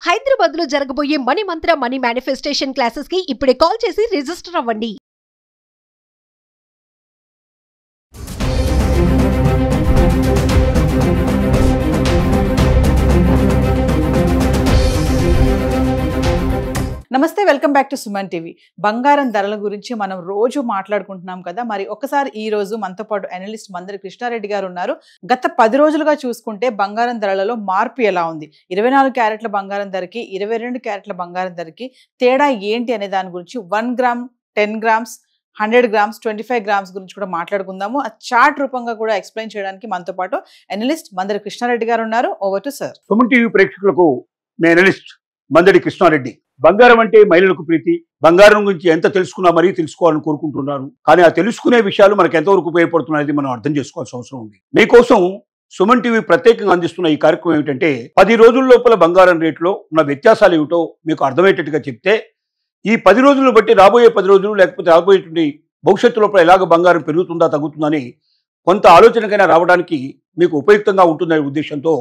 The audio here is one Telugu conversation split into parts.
హైదరాబాద్ లో జరగబోయే మనీ మంత్ర మనీ మేనిఫెస్టేషన్ క్లాసెస్ కి ఇప్పుడే కాల్ చేసి రిజిస్టర్ అవ్వండి. నమస్తే, welcome back to Suman TV. బంగారం ధరల గురించి మనం రోజు మాట్లాడుకుంటున్నాం కదా. మరి ఒకసారి ఈ రోజు మనతో పాటు అనలిస్ట్ మందరి కృష్ణారెడ్డి గారు ఉన్నారు. గత 10 రోజులుగా చూసుకుంటే బంగారం ధరలలో మార్పు ఎలా ఉంది, 24 క్యారెట్ల బంగారం ధరకి 22 క్యారెట్ల బంగారం ధరకి తేడా ఏంటి అనే దాని గురించి 1 గ్రామ్, 10 గ్రామ్స్, 100 గ్రామ్స్, 25 గ్రామ్స్ గురించి కూడా మాట్లాడుకుందాము. ఆ చార్ట్ రూపంగా కూడా ఎక్స్ప్లెయిన్ చేయడానికి మనతో పాటు అనలిస్ట్ మందరి కృష్ణారెడ్డి గారు ఉన్నారు. Over to sir. Suman TV ప్రేక్షకులకు మీ అనలిస్ట్ మందడి కృష్ణారెడ్డి. బంగారం అంటే మహిళలకు ప్రీతి. బంగారం గురించి ఎంత తెలుసుకున్నా మరీ తెలుసుకోవాలని కోరుకుంటున్నారు. కానీ ఆ తెలుసుకునే విషయాలు మనకు ఎంతవరకు ఉపయోగపడుతున్నాయని మనం అర్థం చేసుకోవాల్సిన అవసరం ఉంది. మీకోసం సుమన్ టీవీ ప్రత్యేకంగా అందిస్తున్న ఈ కార్యక్రమం ఏమిటంటే 10 రోజుల లోపల బంగారం రేట్లో ఉన్న వ్యత్యాసాలు ఏమిటో మీకు అర్థమయ్యేటట్టుగా చెప్తే ఈ 10 రోజులను బట్టి రాబోయే 10 రోజులు లేకపోతే రాబోయేటువంటి భవిష్యత్తు లోపల ఎలాగ బంగారం పెరుగుతుందా తగ్గుతుందని కొంత ఆలోచనకైనా రావడానికి మీకు ఉపయుక్తంగా ఉంటుందనే ఉద్దేశంతో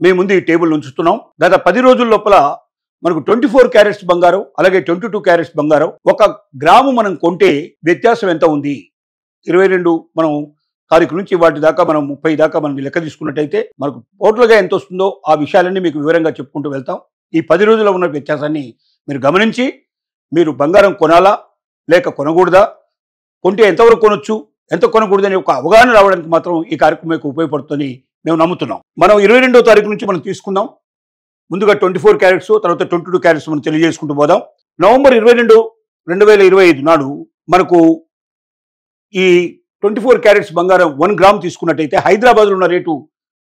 మేము ముందు ఈ టేబుల్ ఉంచుతున్నాం. గత 10 రోజుల లోపల మనకు 24 క్యారెట్స్ బంగారం, అలాగే 22 క్యారెట్స్ బంగారం, 1 గ్రాము మనం కొంటే వ్యత్యాసం ఎంత ఉంది, 22 మనం తారీఖు నుంచి వాటి దాకా మనం 30 దాకా మనం లెక్క తీసుకున్నట్టయితే మనకు టోటల్గా ఎంత వస్తుందో ఆ విషయాలన్నీ మీకు వివరంగా చెప్పుకుంటూ వెళ్తాం. ఈ 10 రోజుల్లో ఉన్న వ్యత్యాసాన్ని మీరు గమనించి మీరు బంగారం కొనాలా లేక కొనకూడదా, కొంటే ఎంతవరకు కొనొచ్చు, ఎంత కొనకూడదని ఒక అవగాహన రావడానికి మాత్రం ఈ కార్యక్రమం మీకు ఉపయోగపడుతుందని మేము నమ్ముతున్నాం. మనం 22వ తారీఖు నుంచి మనం తీసుకుందాం. ముందుగా 24 క్యారెట్స్, తర్వాత 22 క్యారెట్స్ మనం తెలియజేసుకుంటూ పోదాం. నవంబర్ 22, 2025 నాడు మనకు ఈ 24 క్యారెట్స్ బంగారం 1 గ్రామ్ తీసుకున్నట్టయితే హైదరాబాద్లో ఉన్న రేటు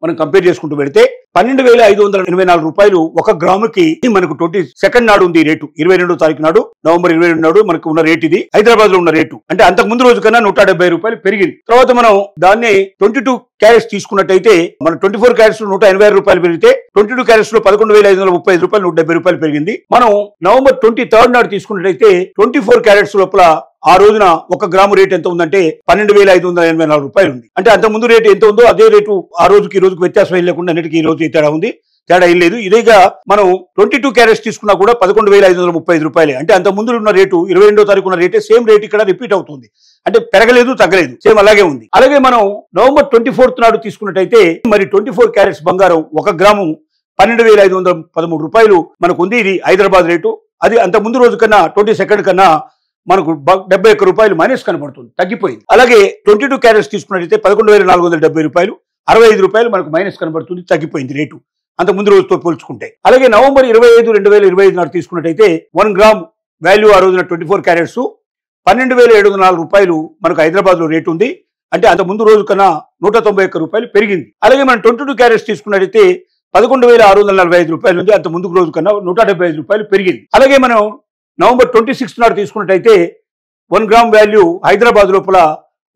మనం కంపేర్ చేసుకుంటూ పెడితే 12,584 రూపాయలు 1 గ్రాముకి మనకు 22 నాడు ఉంది రేటు. 22వ తారీఖు నాడు, నవంబర్ 22 నాడు మనకు ఉన్న రేటు ఇది. హైదరాబాద్ లో ఉన్న రేటు అంటే అంతకు ముందు రోజు కన్నా 170 రూపాయలు పెరిగింది. తర్వాత మనం దాన్ని 22 క్యారెట్స్ తీసుకున్నట్టయితే మన 24 క్యారెట్స్ 180 రూపాయలు పెరిగితే 22 క్యారెట్స్ లో 11,535 రూపాయలు 170 రూపాయలు పెరిగింది. మనం నవంబర్ 23 నాడు తీసుకున్నట్టయితే 24 క్యారెట్స్ లోపల ఆ రోజున 1 గ్రాము రేటు ఎంత ఉందంటే 12,584 రూపాయలు ఉంది. అంటే అంత ముందు రేటు ఎంత ఉందో అదే రేటు ఆ రోజుకి ఈ రోజుకి వ్యత్యాసం ఏం లేకుండా అన్నిటికీ ఈ రోజు తేడా ఉంది. తేడా ఏం లేదు. ఇదేగా మనం 22 క్యారెట్స్ తీసుకున్నా కూడా 11,535 రూపాయలే. అంటే అంత ముందు ఉన్న రేటు 22వ తారీఖు ఉన్న రేటే సేమ్ రేట్ ఇక్కడ రిపీట్ అవుతుంది. అంటే పెరగలేదు, తగ్గలేదు, సేమ్ అలాగే ఉంది. అలాగే మనం నవంబర్ 24 నాడు తీసుకున్నట్టయితే మరి 24 క్యారెట్స్ బంగారం 1 గ్రాము 12,513 రూపాయలు మనకు ఉంది. ఇది హైదరాబాద్ రేటు. అది అంత ముందు రోజు కన్నా 22 కన్నా మనకు 71 రూపాయలు మైనస్ కనబడుతుంది, తగ్గిపోయింది. అలాగే 22 క్యారెట్స్ తీసుకున్నట్టయితే 11,470 రూపాయలు 65 రూపాయలు మనకు మైనస్ కనబడుతుంది, తగ్గిపోయింది రేటు అంత ముందు రోజుతో పోల్చుకుంటే. అలాగే నవంబర్ 25, 2025 నాడు తీసుకున్నట్టయితే 1 గ్రామ్ వాల్యూ ఆ రోజున 24 క్యారెట్స్ 12,704 రూపాయలు మనకు హైదరాబాద్ లో రేటు ఉంది. అంటే అంత ముందు రోజు కన్నా 191 రూపాయలు పెరిగింది. అలాగే మనం 22 క్యారెట్స్ తీసుకున్నట్టయితే 11,645 రూపాయలు ఉంది. అంత ముందు రోజు కన్నా 175 రూపాయలు పెరిగింది. అలాగే మనం నవంబర్ 26 నాడు తీసుకున్నట్టయితే 1 గ్రామ్ వాల్యూ హైదరాబాద్ లోపల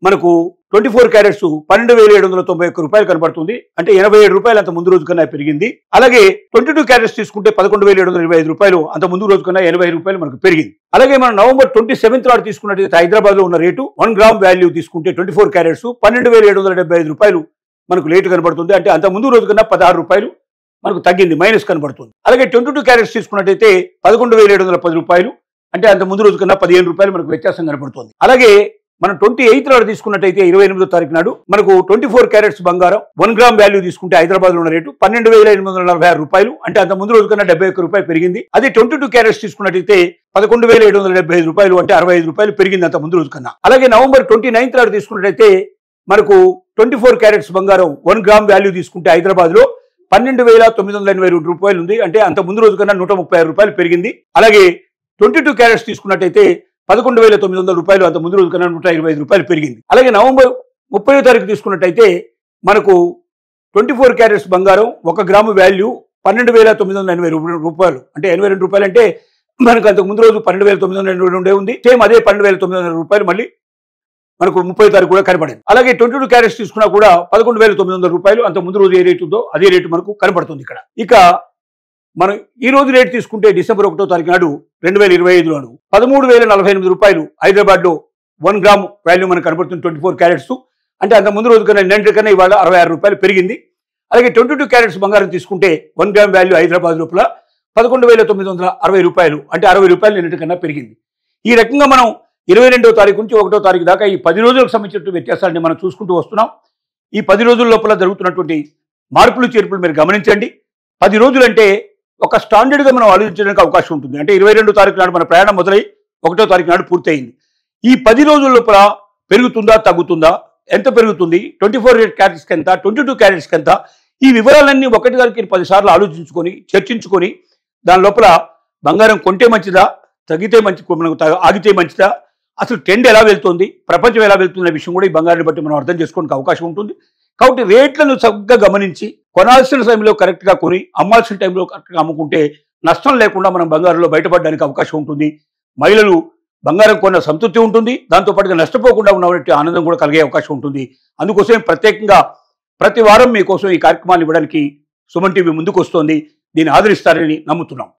మనకు 24 క్యారెట్స్ 12,791 రూపాయలు కనబడుతుంది. అంటే 87 రూపాయలు అంత ముందు రోజు కన్నా పెరిగింది. అలాగే 22 క్యారెట్స్ తీసుకుంటే 11,725 రూపాయలు అంత ముందు రోజు కన్నా 80 రూపాయలు మనకు పెరిగింది. అలాగే మనం నవంబర్ 27 నాడు తీసుకున్నట్టయితే హైదరాబాద్ లో ఉన్న రేటు 1 గ్రామ్ వాల్యూ తీసుకుంటే 24 క్యారెట్స్ 12,775 రూపాయలు మనకు రేటు కనబడుతుంది. అంటే అంత ముందు రోజు కన్నా 16 రూపాయలు మనకు తగ్గింది, మైనస్ కనబడుతుంది. అలాగే 22 క్యారెట్స్ తీసుకున్నట్టయితే 11,710 రూపాయలు అంటే అంత ముందు రోజు కన్నా 15 రూపాయలు మనకు వ్యత్యాసం కనబడుతుంది. అలాగే మనం 28 నాడు తీసుకున్నట్టయితే 28వ తారీఖు నాడు మనకు 24 క్యారెట్స్ బంగారం 1 గ్రామ్ వాల్యూ తీసుకుంటే హైదరాబాద్ లో ఉన్న రేటు 12,846 రూపాయలు అంటే అంత ముందు రోజు కన్నా 71 రూపాయలు పెరిగింది. అదే 22 క్యారెట్స్ తీసుకున్నట్టయితే 11,775 రూపాయలు అంటే 65 రూపాయలు పెరిగింది అంత ముందు రోజు కన్నా. అలాగే నవంబర్ 29 నాడు తీసుకున్నట్టయితే మనకు 24 క్యారెట్స్ బంగారం 1 గ్రామ్ వాల్యూ తీసుకుంటే హైదరాబాద్ లో 12,982 రూపాయలు ఉంది. అంటే అంత ముందు రోజు కన్నా 136 రూపాయలు పెరిగింది. అలాగే 22 క్యారెట్స్ తీసుకున్నట్టయితే 11,900 రూపాయలు అంత ముందు రోజు కన్నా 125 రూపాయలు పెరిగింది. అలాగే నవంబర్ 30వ తారీఖు తీసుకున్నట్టయితే మనకు 24 క్యారెట్స్ బంగారం 1 గ్రాము వాల్యూ 12,980 రూపాయలు అంటే 82 రూపాయలు. అంటే మనకు అంతకు ముందు రోజు 12,982 ఉంది. సేమ్ అదే 12,900 రూపాయలు మళ్ళీ మనకు 30వ తారీఖు కూడా కనబడింది. అలాగే 22 క్యారెట్స్ తీసుకున్నా కూడా 11,900 రూపాయలు అంత ముందు రోజు ఏ రేటు ఉందో అదే రేటు మనకు కనబడుతుంది ఇక్కడ. ఇక మనం ఈ రోజు రేటు తీసుకుంటే డిసెంబర్ 1వ తారీఖు నాడు 2025 లోను 13,048 రూపాయలు హైదరాబాద్ లో 1 గ్రామ్ వాల్యూ మనకు కనబడుతుంది 24 క్యారెట్స్. అంటే అంత ముందు రోజు కన్నా నిన్నటి కన్నా ఇవాళ 66 రూపాయలు పెరిగింది. అలాగే 22 క్యారెట్స్ బంగారం తీసుకుంటే 1 గ్రామ్ వాల్యూ హైదరాబాద్ లోపల 11,960 రూపాయలు, అంటే 60 రూపాయలు నిన్నటికన్నా పెరిగింది. ఈ రకంగా మనం 22వ తారీఖు నుంచి 1వ తారీఖు దాకా ఈ 10 రోజులకు సంబంధించిన వ్యత్యాసాన్ని మనం చూసుకుంటూ వస్తున్నాం. ఈ 10 రోజుల లోపల జరుగుతున్నటువంటి మార్పులు చేర్పులు మీరు గమనించండి. 10 రోజులు అంటే ఒక స్టాండర్డ్గా మనం ఆలోచించడానికి అవకాశం ఉంటుంది. అంటే 22వ తారీఖు నాడు మన ప్రయాణం మొదలై 1వ తారీఖు నాడు పూర్తయింది. ఈ 10 రోజుల లోపల పెరుగుతుందా తగ్గుతుందా, ఎంత పెరుగుతుంది, 24 క్యారెట్స్కి ఎంత, 22 క్యారెట్స్కి ఎంత, ఈ వివరాలన్నీ ఒకటి గారికి 10 సార్లు ఆలోచించుకొని చర్చించుకొని దాని లోపల బంగారం కొంటే మంచిదా, తగ్గితే ఆగితే మంచిదా, అసలు ట్రెండ్ ఎలా వెళ్తుంది, ప్రపంచం ఎలా వెళ్తుంది అనే విషయం కూడా ఈ బంగారాన్ని బట్టి మనం అర్థం చేసుకోవడానికి అవకాశం ఉంటుంది. కాబట్టి రేట్లను చక్కగా గమనించి కొనాల్సిన సమయంలో కరెక్ట్గా కొని అమ్మాల్సిన టైంలో కరెక్ట్గా అమ్ముకుంటే నష్టం లేకుండా మనం బంగారంలో బయటపడడానికి అవకాశం ఉంటుంది. మహిళలు బంగారం కొన్న సంతృప్తి ఉంటుంది, దాంతోపాటుగా నష్టపోకుండా ఉన్నటువంటి ఆనందం కూడా కలిగే అవకాశం ఉంటుంది. అందుకోసం ప్రత్యేకంగా ప్రతి వారం మీకోసం ఈ కార్యక్రమాన్ని ఇవ్వడానికి సుమన్ టీవీ ముందుకు వస్తోంది. దీన్ని ఆదరిస్తారని నమ్ముతున్నాం.